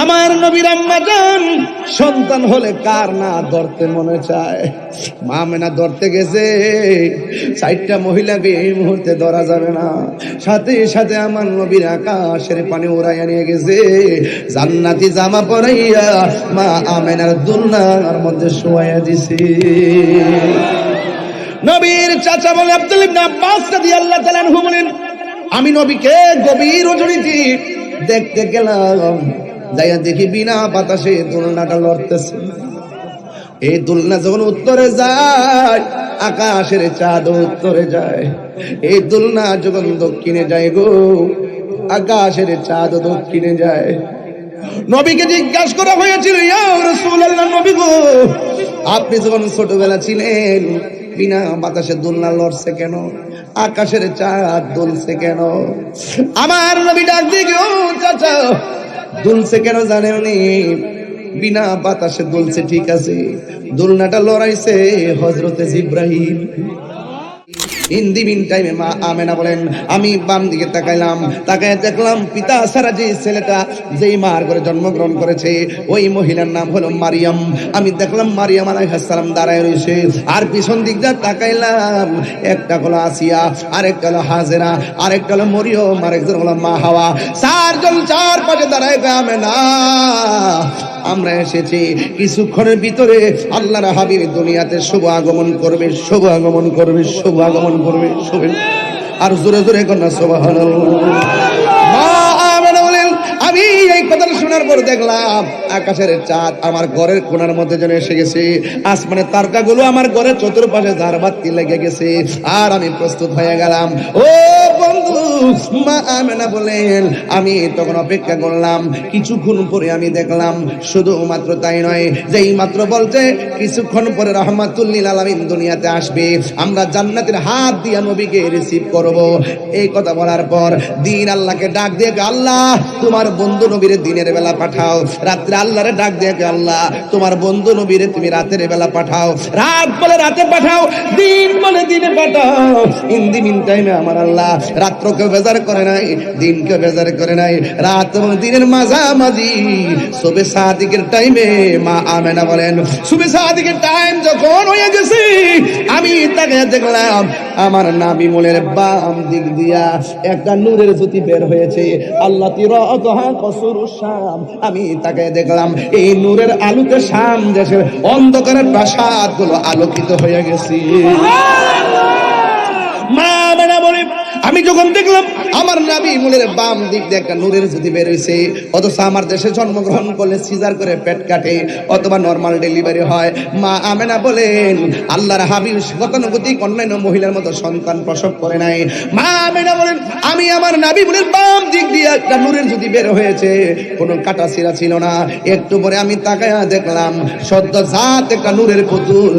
আমার নবীর আম্মা জান সন্তান হলে কার না ধরতে মনে চায়। মা আমেনা ধরতে গেছে, 4টা মহিলাকে এই মুহূর্তে ধরা যাবে না। সাথে সাথে আমার নবীর আকাশের পানি উড়াইয়া নিয়ে গেছে, জান্নাতি জামা পরাইয়া মা আমেনার দুলনার মধ্যে শোয়াইয়া দিছে। নবীর চাচা বলে আব্দুল ইবনে আব্বাস রাদিয়াল্লাহু তাআলা আনহু বলেন, আমি নবীকে গভীর রজনীতে দেখতে গেলাম, যাইয়া দেখি বিনা বাতাসে দোলনাটা লড়তেছে। এই দোলনা যখন উত্তরে যায়, আকাশের চাঁদ উত্তরে যায়। এই দোলনা যখন দক্ষিণে যায় গো, আকাশের চাঁদ দক্ষিণে যায়। নবীকে জিজ্ঞাসা করা হয়েছিল, ইয়া রাসূলুল্লাহ, নবী গো, আপনি যখন ছোটবেলা ছিলেন বিনা বাতাসে দোলনা লড়ছে কেন, আকাশের চাঁদ দুলছে কেন? আমার নবী ডাক দিয়ে, ও চাচা, দুলছে কেন জানেননি? বিনা বাতাসে দুলছে ঠিক আছে, দোলনাটা লড়াইছে হযরতে জিবরাইল। ইন দি মিন টাইমে মা আমেনা বলেন, আমি বাম দিকে তাকাইলাম, তাকায় দেখলাম পিতা ছাড়া যে ছেলেটা যেই মার ঘরে জন্মগ্রহণ করেছে ওই মহিলার নাম হলো মারিয়াম। আমি দেখলাম মারিয়াম আলাইহিস সালাম দাঁড়ায় রয়েছে, আর পিছন দিক দিয়ে তাকাইলাম, একটা হলো আসিয়া, আরেকটা হলো হাজেরা, আরেকটা হলো মরিয়ম, আরেকজন হলো মা হাওয়া। 4 জন 4 পাশে দাঁড়ায়। আমেনা, আমরা এসেছি কিছুক্ষণের ভিতরে আল্লাহর হাবিব দুনিয়াতে শুভ আগমন করবে, শুভ আগমন করবে, শুভ আগমন করবে। আর জোরে জোরে কন্যা সুবহানাল্লাহ। মা আমেনা বলেন, আমি এই কথা শোনার পর দেখলাম আকাশের চাঁদ আমার ঘরের কোণার মধ্যে যেন এসে গেছে, আসমানের তারকাগুলো আমার ঘরের চতুর্পাশে ঝাড়বাতি লেগে গেছে, আর আমি প্রস্তুত হয়ে গেলাম। ও বন্ধু, মা আমেনা বলেন, আমি তখন অপেক্ষা করলাম। কিছুক্ষণ পরে আমি দেখলাম, শুধুমাত্র তাই নয়, যেই মাত্র বলছে কিছুক্ষণ পরে রাহমাতুল লিল আলামিন দুনিয়াতে আসবে, আমরা জান্নাতের হাত দিয়া নবীকে রিসিভ করব। এই কথা বলার পর দিন আল্লাহকে ডাক দিয়ে, আল্লাহ তোমার বন্ধু নবীরে দিনের বেলা পাঠাও। রাত্রে আল্লাহরে ডাক দিয়ে, আল্লাহ তোমার বন্ধু নবীরে তুমি রাতের বেলা পাঠাও। রাত বলে রাতে পাঠাও, দিন বলে দিনে পাঠাও। ইন দি মিন টাইমে আমার আল্লাহ রাত্রকে বেজার করে নাই, দিনকে বেজার করে নাই। রাত এবং দিনের মাঝামাঝি সুবে সাদিকের টাইমে মা আমেনা বলেন, সুবে সাদিকের টাইম যখন হয়ে গেছে, আমি তাকে দেখলাম আমার নাবি মোলের বাম দিক দিয়া একটা নূরের জ্যোতি বের হয়েছে। আল্লাহ তিরাতহা কসরুস শাম, আমি তাকে দেখলাম এই নূরের আলোতে শাম দেশের অন্ধকারের প্রাসাদগুলো আলোকিত হয়ে গেছে। মা আমেনা বলে, আমি যখন দেখলাম আমার নবী মুলের বাম দিক দিয়ে একটা নূরের জ্যোতি বের হইছে, অথচ আমার দেশে জন্মগ্রহণ করলে সিজার করে পেট কাটে অথবা নরমাল ডেলিভারি হয়। মা আমেনা বলেন, আল্লাহর হাবিব গতানুগতিক অন্যান্য মহিলার মতো সন্তান প্রসব করে নাই। মা আমেনা বলেন, আমি আমার নবী মুলের বাম দিক দিয়ে একটা নূরের জ্যোতি বের হয়েছে, কোনো কাটা ছিঁড়া ছিল না। একটু পরে আমি তাকায়া দেখলাম সদ্যজাত একটা নূরের পুতুল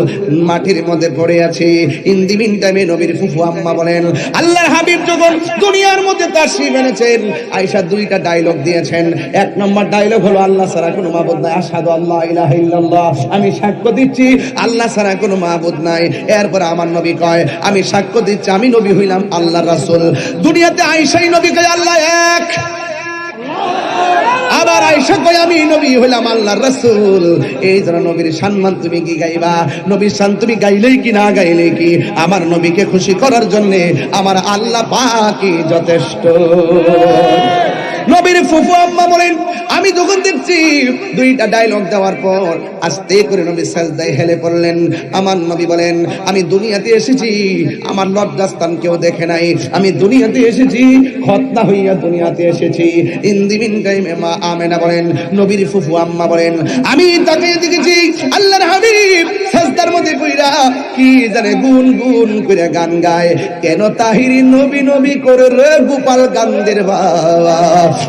মাটির মধ্যে পড়ে আছে। ইন দি মিন টাইমে নবীর ফুফু আম্মা বলেন, আল্লাহর হাবিব যখন দুনিয়ার মধ্যে তাশরীফ এনেছেন, আয়েশা 2টা ডায়লগ দিয়েছেন। 1 নম্বর ডায়লগ হলো, আল্লাহ ছাড়া কোনো মাবুদ নাই, আশহাদু আল্লা ইলাহা ইল্লাল্লাহ, আমি সাক্ষ্য দিচ্ছি আল্লাহ ছাড়া কোনো মাবুদ নাই। এরপর আমার নবী কয়, আমি সাক্ষ্য দিচ্ছি আমি নবী হইলাম আল্লাহর রাসূল। দুনিয়াতে আয়েশাই নবী কয় আল্লাহ এক, আবার আয়েশা কয় আমি নবী হইলাম আল্লাহর রাসূল। এই জন্য নবীর সম্মান তুমি কি গাইবা, নবীর শান তুমি গাইলেই কি না গাইলেই কি, আমার নবীকে খুশি করার জন্য আমার আল্লাহ পাকই যথেষ্ট। নবীর ফুফু আম্মা বলেন, আমি যখন দেখছি 2টা ডায়লগ দেওয়ার পর আস্তে করে নবী সাজদায় হেলে পড়লেন। আমার নবী বলেন, আমি দুনিয়াতে এসেছি আমার লজ্জাস্থান কেউ দেখে নাই, আমি দুনিয়াতে এসেছি খতনা হইয়া দুনিয়াতে এসেছি। ইন দি মিন টাইমে মা আমেনা বলেন, নবীর ফুফু আম্মা বলেন, আমি তাকে দেখেছি আল্লাহর হাবিব সাজদার মধ্যে কইরা কি জানে গুন গুন করে গান গায়। কেন তাহিরি নবী নবী করে রে গোপাল গান্দের বাবা,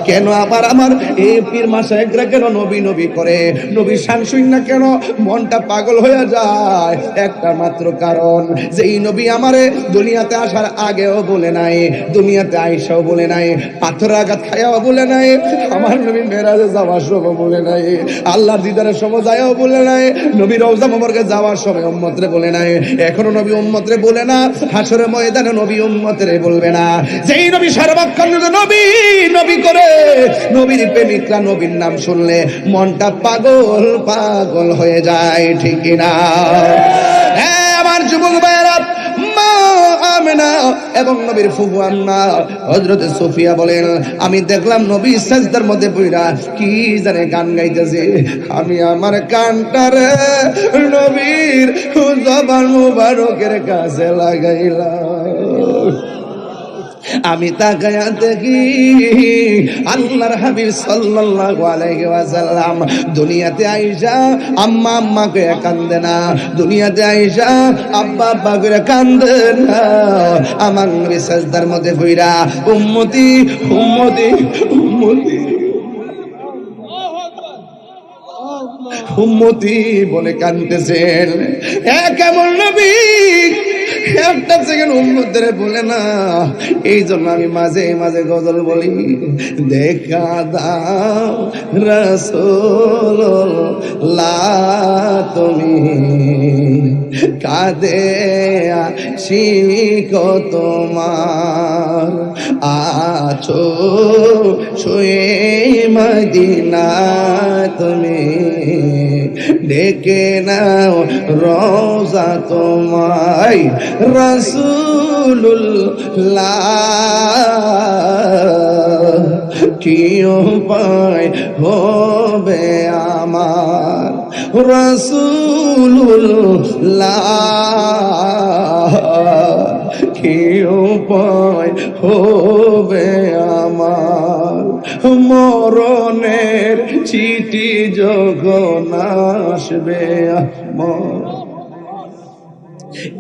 কেন আবার আমার এই পীর মাশায়েখরা কেন নবী নবী করে, নবী শান শুন না কেন মনটা পাগল হয়ে যায়? একটা মাত্র কারণ, যে এই নবী আমারে দুনিয়াতে আসার আগেও বলে নাই, দুনিয়াতে আইসাও বলে নাই, পাথর আঘাত খায়াও বলে নাই, আমার নবী মেরাজে যাওয়ার সময় বলে নাই, আল্লাহর দিদারের সময় যায়ও বলে নাই, নবী রওজা মুবারকে যাওয়ার সময় উম্মতরে বলে নাই, এখনো নবী উম্মতরে বলে না, হাসরের ময়দানে নবী উম্মতরে বলবে না। যেই নবী সর্বক্ষণ নবী নবী করে, নবী নবীর প্রেমিকরা নবীর নাম শুনলে মনটা পাগল পাগল হয়ে যায়, ঠিক কিনা? হ্যাঁ আমার যুবক ভাইয়েরা, মা আমেনা এবং নবীর ফুফু আম্মা হযরত সুফিয়া বলেন, আমি দেখলাম নবী সাজদার মধ্যে পড়া কি জানে গান গাইতেছে। আমি আমার কানটারে নবীর জবান মুবারকের কাছে লাগাইলাম। আমি তাকায়া দেখি আল্লাহর হাবিব সাল্লাল্লাহু আলাইহি ওয়াসাল্লাম দুনিয়াতে আইসা আম্মা আম্মা কইয়া কান্দে না, দুনিয়াতে আইসা আব্বা আব্বা কইয়া কান্দে না। আমার নবী সাজদার মধ্যে কইরা উম্মতি উম্মতি উম্মতি উম্মতি বলে কাঁদতেছেন। কেমন নবী একটা সেকেন্ড উম্মতদের বলে না। এই জন্য আমি মাঝে মাঝে গজল বলি, দেখা দাও রাসূলুল্লাহ তুমি কাঁদে আশিক তোমার, আছো শুয়ে মদিনা তুমি ডেকে নাও রওজা তোমায় রাসূলুল্লাহ, কি উপায় হবে আমার রাসূলুল্লাহ, কি উপায় হবে আমার মরণের চিঠি যখন আসবে আমার,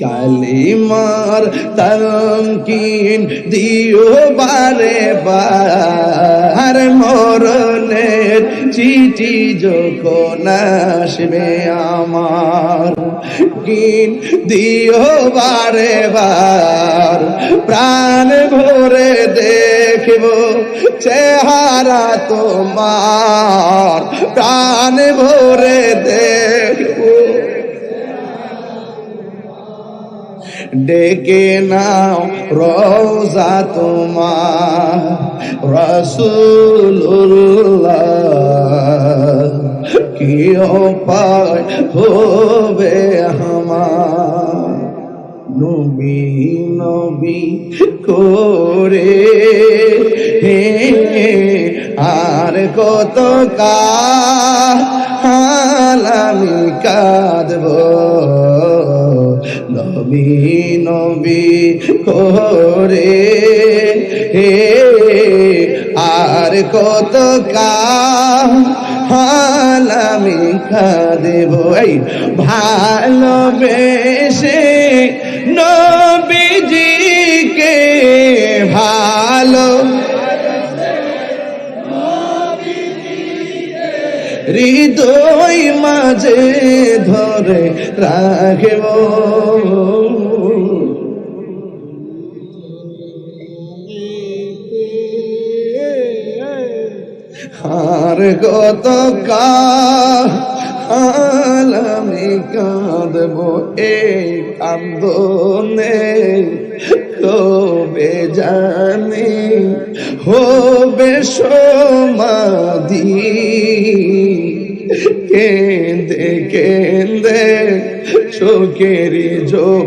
কালিমার তালকিন দিও বারে বার, মরণের চিঠি যখন আসবে আমার, কিন দিও বারে বার, প্রাণ ভরে দেখব চেহারা তোমার, প্রাণ ভরে দেখব ডেকে নাও রওজা তোমার রাসূলুল্লাহ, কি উপায় হবে আমার নবী নবী করে আর কত কাল আমি কাঁদব, নবী নবী করে আর কত কাল আমি কাঁদব। এই ভালোবেসে নবীজিকে ভালো হৃদয় মাঝে ধরে রাখব, আর কত কাল আমি কাঁদব, এই কান্দনে কবে জানি হবে সমাধি, কেঁদে কেঁদে চোখেরই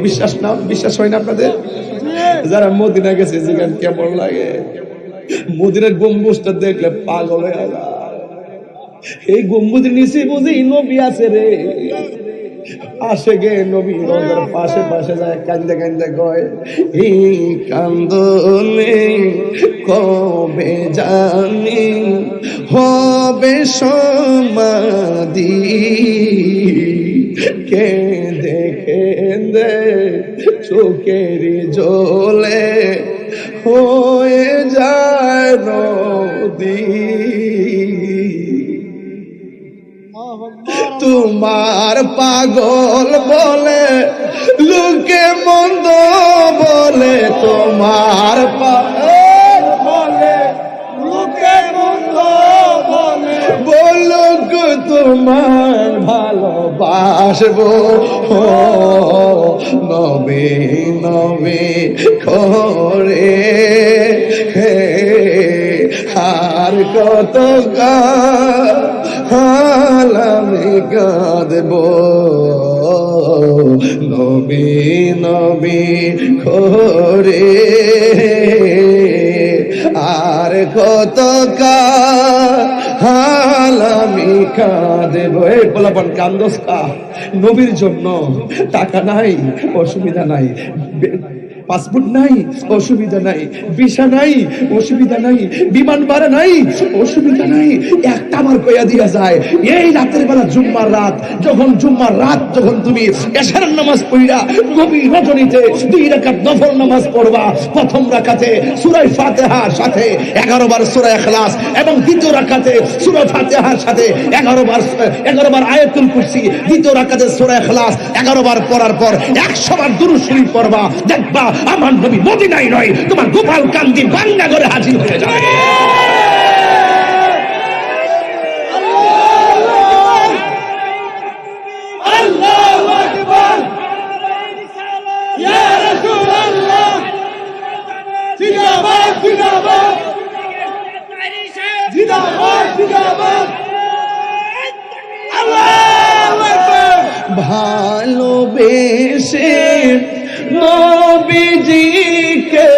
বিশ্বাস না, বিশ্বাস হয় না আপনাদের? যারা মদিনা গেছে যেখানে কেমন লাগে, মদিনার গম্বুজটা দেখলে পাগল হয়ে যায়। এই গম্বুজের নিচে বুঝি নবী আছে রে, আসে গে নবী রোজার পাশে পাশে যায়, কান্দে কান্দে কয় এই কান্দনে কবে জানি হবে সমাধি, কেঁদে কেঁদে চোখের জলে হয়ে যায় নদী, তোমার পাগল বলে লোকে মন্দ বলে, তোমার পাগল বলে লোকে মন্দ বলে, বলুক তোমার ভালোবাসবো নবী নবী করে আর কত কাল আমি কাঁদবো নবী নবী করে আর কত কাল আমি কাঁদবো। এই পোলাপান কান্দোস কা নবীর জন্য? টাকা নাই অসুবিধা নাই, পাসপোর্ট নাই অসুবিধা নাই, ভিসা নাই অসুবিধা নাই, বিমান ভাড়া নাই অসুবিধা নাই, একটা বার কইয়া দিয়া যায় এই রাতের বেলা জুম্মার রাত যখন তুমি এশার নামাজ পড়িরা গভীর রজনীতে 2 রাকাত নফল নামাজ পড়বা, প্রথম রাকাতে সূরা ফাতিহার সাথে 11 বার সূরা ইখলাস এবং দ্বিতীয় রাকাতে সূরা ফাতিহার সাথে 11 বার আয়াতুল কুরসি, দ্বিতীয় রাকাতে সূরা ইখলাস 11 বার পড়ার পর 100 বার দুরূদ শরীফ পড়বা, দেখবা আমার নবী মদিনায় নয় তোমার গোপাল কান্দি বাংলা করে হাজির হয়ে যাবে। আল্লাহু আকবার ইয়া রাসূলুল্লাহ জিন্দাবাদ জিন্দাবাদ জিন্দাবাদ জিন্দাবাদ আল্লাহু আকবার। ভালোবেসে নবীজিকে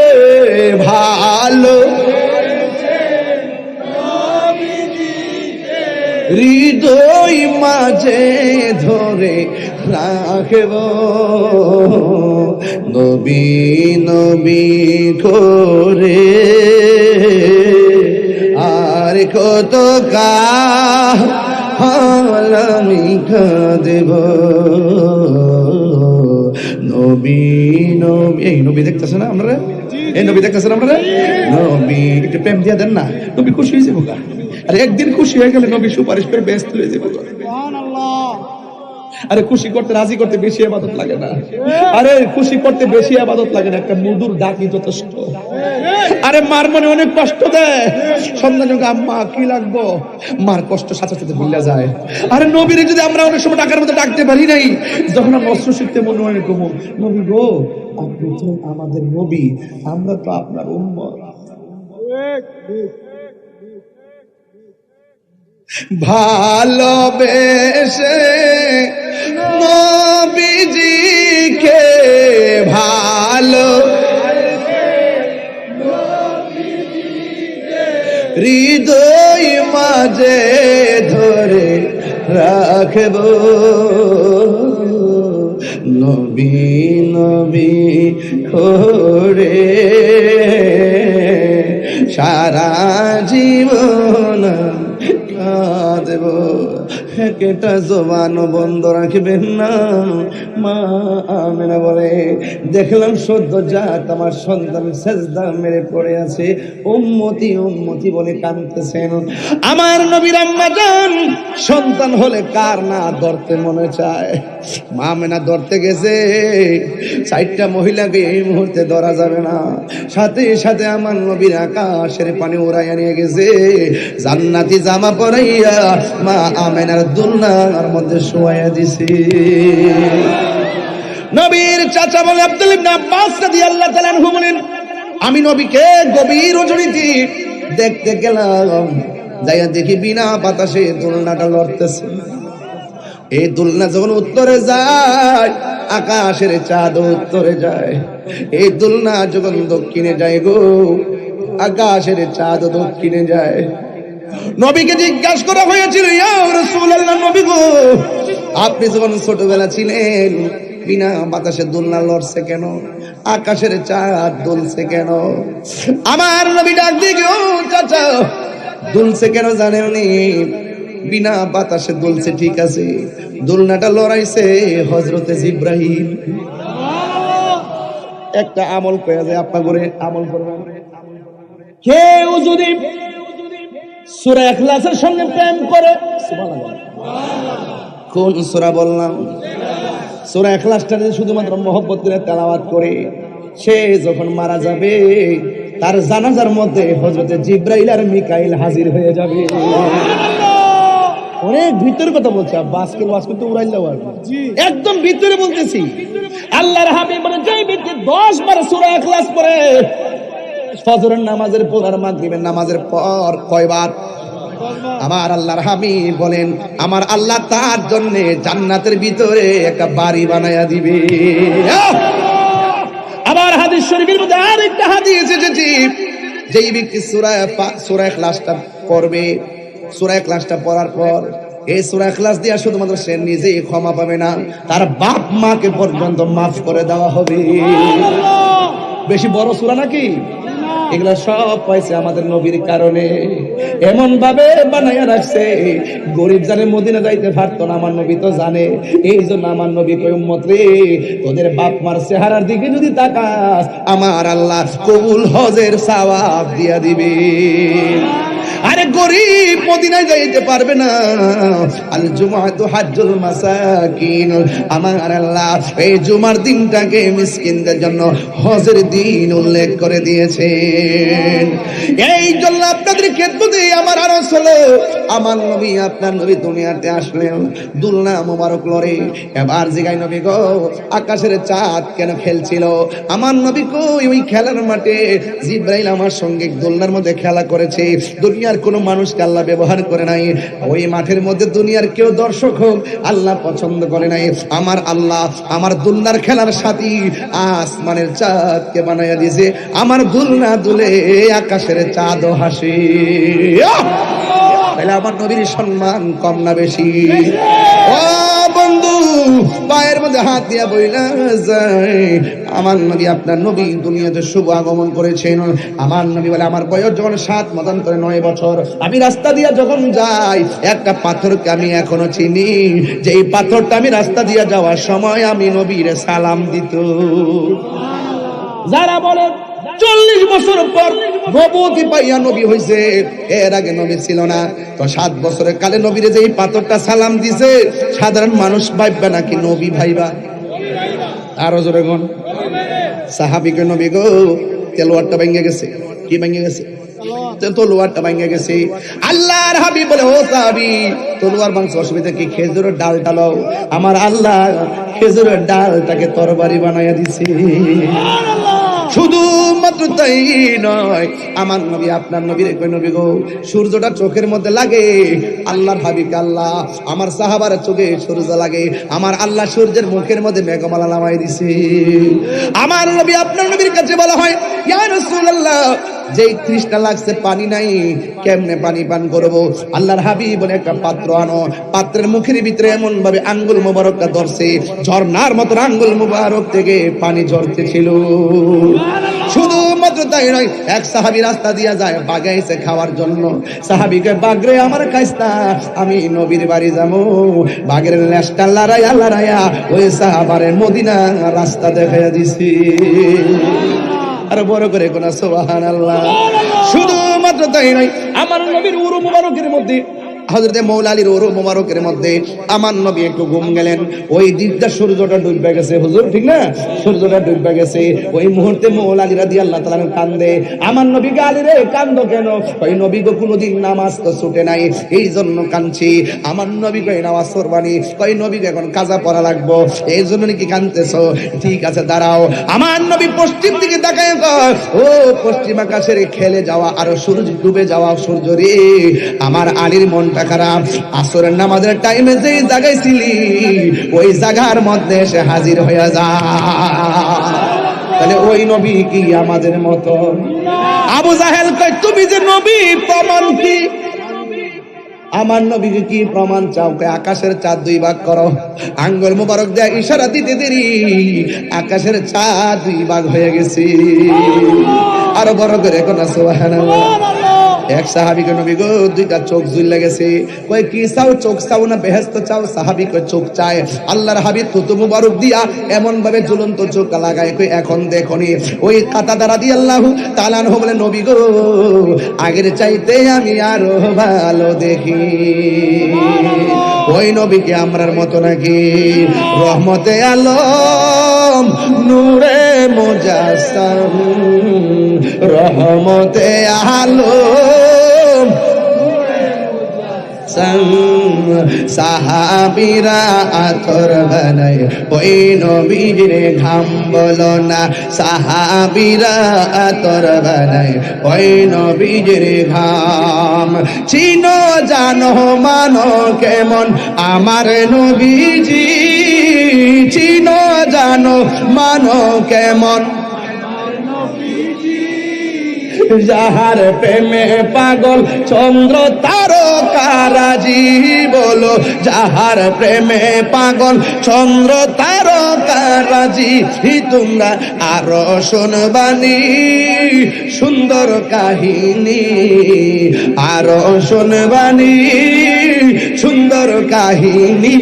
ভালো হৃদয় মাঝে ধরে রাখব নবী নবী করে আর কত কাল আমি কাঁদব নবী নবী। এই নবী দেখতেছে না আমরা, এই নবী দেখতেছে না আমরা, নবী একটু প্রেম দিয়ে দেন না, নবী খুশি হয়ে যাবো। আরে একদিন খুশি হয়ে গেলে নবী সুপারিশ করে ব্যস্ত হয়ে যাবো। আরে খুশি করতে রাজি করতে বেশি ইবাদত লাগে না, আরে খুশি করতে বেশি ইবাদত লাগে না, একটা মধুর ডাকি যথেষ্ট। আরে মার মনে অনেক কষ্ট দেয়, সন্তান যখন আম্মা কি লাগবো, মার কষ্ট সাথে সাথে ভুলে যায়। আরে নবীর যদি আমরা অনেক সময় ডাকার মধ্যে ডাকতে পারি নাই, যখন আমরা অস্ত্র শিখতে মনে হয় কমো, নবী গো আপনি তো আমাদের নবী, আমরা তো আপনার উম্মত। ভালোবেসে নবীজিকে ভালো হৃদয় মাঝে ধরে রাখব নবী নবী করে সারা জীবন কাঁদব। একটা জবান বন্ধ রাখবেন না। মা আমেনা বলে দেখলাম সদ্য জাত আমার সন্তান সেজদা মেরে পড়ে আছে, উম্মতি উম্মতি বলে কাঁদতেছেন। আমার নবীর আম্মা জান সন্তান হলে কার না ধরতে মনে চায়। মা আমেনা ধরতে গেছে, 4টা মহিলাকে এই মুহূর্তে ধরা যাবে না, সাথে সাথে আমার নবীর আকাশের পানি উড়াইয়া নিয়ে গেছে, জান্নাতি জামা পরাইয়া মা আমেনার দুলনার মধ্যে শোয়াইয়া দিছে। নবীর চাচা বলে আব্দুল ইবনে আব্বাস রাদিয়াল্লাহু তাআলা আনহু বলেন, আমি নবীকে গভীর রজনীতে দেখতে গেলাম, যাইয়া দেখি বিনা বাতাসে দোলনাটা লড়তেছে। এই দোলনা যখন উত্তরে যায়, আকাশের চাঁদ উত্তরে যায়। এই দোলনা যখন দক্ষিণে যায় গো, আকাশের চাঁদ দক্ষিণে যায়। নবীকে জিজ্ঞাসা করা হয়েছিল, ইয়া রাসূলুল্লাহ নবী গো আপনি যখন ছোটবেলা ছিলেন বিনা বাতাসে দোলনা লড়ছে কেন, আকাশের চাঁদ দুলছে কেন? আমার নবী ডাক দিয়ে ও চাচা দুলছে কেন জানেননি? বিনা বাতাসে দুলছে ঠিক আছে, দোলনাটা লড়াইছে হযরতে জিবরাইল। একটা আমল করা যায়, আপনার করে আমল করবেন। কেউ যদি সূরা ইখলাসের সঙ্গে প্রেম করে, সুবহানাল্লাহ, কোন সূরা বললাম? সূরা ইখলাসটা শুধুমাত্র মহব্বত করে তেলাওয়াত করে, সে যখন মারা যাবে তার জানাজার মধ্যে হযরতে জিবরাইল আর মিকাইল হাজির হয়ে যাবে। ওরে অনেক ভিতরে কথা বলছে, আজকের ওয়াজ করতে উড়াইলে একদম ভিতরে বলতেছি। আল্লাহর হাবিব বলে, যেই ব্যক্তি 10 বার সূরা ইখলাস পড়ে ফজরের নামাজের পর আর মাগরিবের নামাজের পর, কয়বার? আমার আল্লাহর হাবিব বলেন, আমার আল্লাহ তার জন্য জান্নাতের ভিতরে একটা বাড়ি বানায়া দিবে। আবার হাদিস শরীফের মধ্যে আরেকটা হাদিস এসেছে, যেই ব্যক্তি সূরা ইখলাসটা পড়বে, সূরা ইখলাসটা পড়ার পর এই সূরা ইখলাস দিয়া শুধুমাত্র সে নিজেই ক্ষমা পাবে না, তার বাপ মাকে পর্যন্ত মাফ করে দেওয়া হবে। বেশি বড় সূরা নাকি? এগুলা সব পাইছে আমাদের নবীর কারণে। এমন ভাবে বানাইয়া রাখছে, গরিব জানে মদিনা যাইতে পারতো না, আমার নবী তো জানে। এই জন্য আমার নবী কই, উম্মত রে, তোদের বাপ মার চেহারার দিকে যদি তাকাস, আমার আল্লাহ কবুল হজের সওয়াব দিয়া দিবে। আরে গরিব মদিনায় যাইতে পারবে না, আল জুমাতু হাজ্জুল মাসাকিন, আমার আল্লাহ এই জুমার দিনটাকে মিসকিনদের জন্য হজের দিন উল্লেখ করে দিয়েছেন। এই জন্য আপনাদের খেদমতে আমার আরজ হলো, আমার নবী, আপনার নবী দুনিয়াতে আসলেন, দুলনা মোবারক লরে। এবার জিগাই, নবী গো, আকাশের চাঁদ কেন খেলছিল? আমার নবী কই, ওই খেলার মাঠে জিবরাইল আমার সঙ্গে দোলনার মধ্যে খেলা করেছে। দুনিয়ার কোন মানুষকে আল্লাহ ব্যবহার করে নাই। ওই মাঠের মধ্যে দুনিয়ার কেউ দর্শক হোক, আল্লাহ পছন্দ করে নাই। আমার আল্লাহ আমার দুলনার খেলার সাথী আসমানের চাঁদকে বানাইয়া দিয়েছে। আমার দুলনা দুলে আকাশের চাঁদও হাসে। তাহলে আমার নবীর সম্মান কম না বেশি? ও বন্ধু, পায়ের মধ্যে হাত দিয়া বইলা যায়, আমার নবী, আপনার নবী দুনিয়াতে শুভ আগমন করেছেন। আমার নবী বলে, আমার বয়স যখন 7 মতান্তরে 9 বছর, আমি রাস্তা দিয়া যখন যাই, একটা পাথরকে আমি এখনো চিনি, যে এই পাথরটা আমি রাস্তা দিয়া যাওয়ার সময় আমি নবীর সালাম দিত। যারা বলে 40 বছর পর নবুয়তি পাইয়া নবী হইছে, এর আগে নবী ছিল না, তো 7 বছরের কালে নবীরে যে এই পাথরটা সালাম দিছে, সাধারণ মানুষ ভাববে নাকি নবী ভাইবা? আরো জোরে কোন সাহাবীকে, নবী গো, তেলোয়ারটা ভেঙে গেছে। কি ভেঙে গেছে? তলোয়ারটা ভেঙে গেছে। আল্লাহর হাবিব বলে, ও সাহাবী, তলোয়ার ভাঙছে, অসুবিধা কি? খেজুরের ডালটা লও। আমার আল্লাহ খেজুরের ডালটাকে তরবারি বানাইয়া দিছে। শুধু মাত্র তাই নয়, আমার নবী, আপনার নবীর কই, নবী গো, সূর্যটা চোখের মধ্যে লাগে, আল্লাহর হাবিবকে আল্লাহ আমার সাহাবার চোখে সূর্য লাগে, আমার আল্লাহ সূর্যের মুখের মধ্যে মেঘমালা নামাই দিছে। আমার নবী, আপনার নবীর কাছে বলা হয়, ইয়া রাসূলুল্লাহ, যেই তৃষ্ণা লাগছে, পানি নাই, কেমনে পানি পান করবো? আল্লাহর হাবিব বলে, একটা পাত্র আনো। পাত্রের মুখের ভিতরে এমন ভাবে আঙ্গুল মোবারকটা ধরছে, ঝর্ণার মতো আঙ্গুল মোবারক থেকে পানি ঝরতেছিল। শুধু মাত্র তাই নয়, এক সাহাবী রাস্তা দিয়া যায়, বাগাইছে খাওয়ার জন্য। সাহাবীকে, বাগরে আমার খাইস্তা, আমি নবীর বাড়ি যাবো। বাগের লেজটা লড়াইয়া লড়াইয়া ওই সাহাবারে মদিনা রাস্তা দেখাইয়া দিছি। আর বড় করে কোন সুবহানাল্লাহ। শুধুমাত্র তাই নয়, আমার নবীর উরু মুবারকের মধ্যে, হযরতে মৌলা আলীর উরু মুবারকের মধ্যে আমার নবী একটু ঘুম গেলেন। ওই দিকটা সূর্যটা ডুবে গেছে, হুজুর ঠিক না? সূর্যটা ডুবে গেছে। ওই মুহূর্তে মৌলা আলী রাদিয়াল্লাহু তাআলা কান্দে। আমার নবী, আলী রে, কান্দো কেন? ওই নবী গো, কোনোদিন নামাজ তো ছুটে নাই, এই জন্য কাঁদছি। আমার নবী কই, নামাজ পড়বানি? কই, নবীকে এখন কাজা পড়া লাগবো, এই জন্য নাকি কাঁদতেছো? ঠিক আছে, দাঁড়াও। আমার নবী পশ্চিম দিকে তাকায় কয়, ও পশ্চিম আকাশের খেলে যাওয়া আর সূর্য ডুবে যাওয়া সূর্য রে, আমার আলীর মনটা খারাপ। আসরের নামাজের টাইমে যেই জায়গায় ছিলি, ওই জায়গার মধ্যে এসে হাজির হয়ে যা। তাহলে ওই নবী কি আমাদের মতো? আবু জাহেল কয়, তুমি যে নবী, প্রমাণ কি? আমার নবীকে কি প্রমাণ চাও? আকাশের চাঁদ 2 ভাগ করো। আঙ্গুল মুবারক দেয়া ইশারা দিতে দেরি আকাশের চাঁদ 2 ভাগ হয়ে গেছে। আরো বড় করে কোন সুবহানাল্লাহ। এক সাহাবীকে, নবী গো, 2টা চোখ জ্বলে গেছে। কই, কি চাও? চোখ চাও না বেহেশত চাও? সাহাবী কই, চোখ চায়। আল্লাহর হাবিব থুতু মুবারক দিয়া এমন ভাবে ঝুলন্ত চোখ লাগায়, কই, এখন দেখনি। ওই কাতাদা রাদিয়াল্লাহু তাআলা আনহু বলে, নবী গো, আগের চাইতে আমি আরো ভালো দেখি। ওই নবীকে আমরার মতো নাকি? রহমতে আলম, নূরে মুজাসসাম, রহমতে আলম, সাহাবীরা আতর বানায় ওই নবীর ঘাম বলো না, সাহাবীরা আতর বানায় ওই নবীর ঘাম। চিনো জানো মানো কেমন আমার নবীজি, চিনো জানো মানো কেমন যাহার প্রেমে পাগল চন্দ্র তারকারাজি, বলো যাহার প্রেমে পাগল চন্দ্র তারকারাজি। তোমরা আরো শুনবানি সুন্দর কাহিনী, আরো শুনবানি সুন্দর কাহিনী।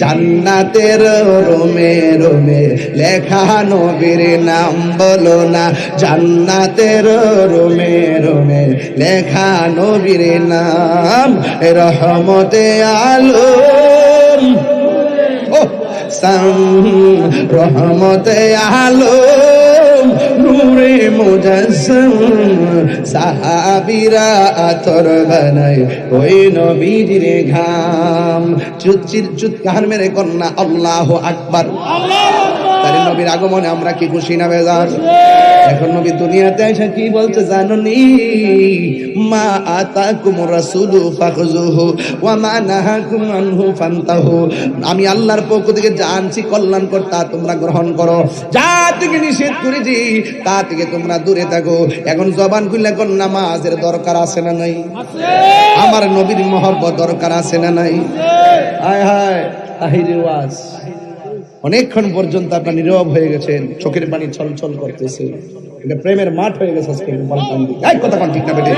জান্নাতের রোমে রোমে লেখা নবীর নাম বলো না, জান্নাতের রোমে রোমে লেখা নবীর নাম। রহমতে আলম ও রহমতে আলম নূরে মুজাসসাম, সাহাবীরা আতর বানায় ওই নবীর ঘাম। চুত কাহার মেরে কন্যা আল্লাহু আকবার। তার নবীর আগমনে আমরা কি খুশি না বেজার? এখন নবী দুনিয়াতে এসে কি বলতে জানোনি? মা আতাকুম রাসূলু ফাখুযুহু ওয়া মা নাহাকুম আনহু ফান্তাহু। আমি আল্লাহর পক্ষ থেকে যা আনছি কল্যাণকর তা তোমরা গ্রহণ করো, যা থেকে নিষেধ করেছি তা থেকে তোমরা দূরে থাকো। এখন জবান খুললে কোন নামাজের দরকার আছে না নাই? আমার নবীর মহব্বত দরকার আছে না নাই? হায় হায় আহিরে ওয়াজ। অনেকক্ষণ পর্যন্ত আপনার নীরব হয়ে গেছেন, চোখের পানি ছলছল করতেছে। এটা প্রেমের মাঠ হয়ে গেছে আজকে কথা কোন ঠিক না বেটে?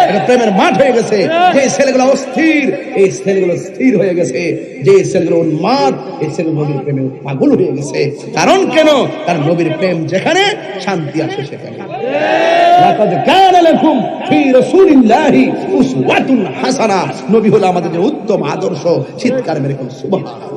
এটা প্রেমের মাঠ হয়ে গেছে। যে ছেলেগুলো অস্থির এই ছেলেগুলো স্থির হয়ে গেছে, যে ছেলেগুলো উন্মাদ এই ছেলেগুলো নবীর প্রেমে পাগল হয়ে গেছে। কারণ কেন? কারণ নবীর প্রেম যেখানে শান্তি আসে সেখানে। লাকাদ কানা লাকুম ফি রাসূলিল্লাহি উসওয়াতুন হাসানাহ। নবী হলো আমাদের যে উত্তম আদর্শ। চিৎকার মেরে কোন সুবহানাল্লাহ।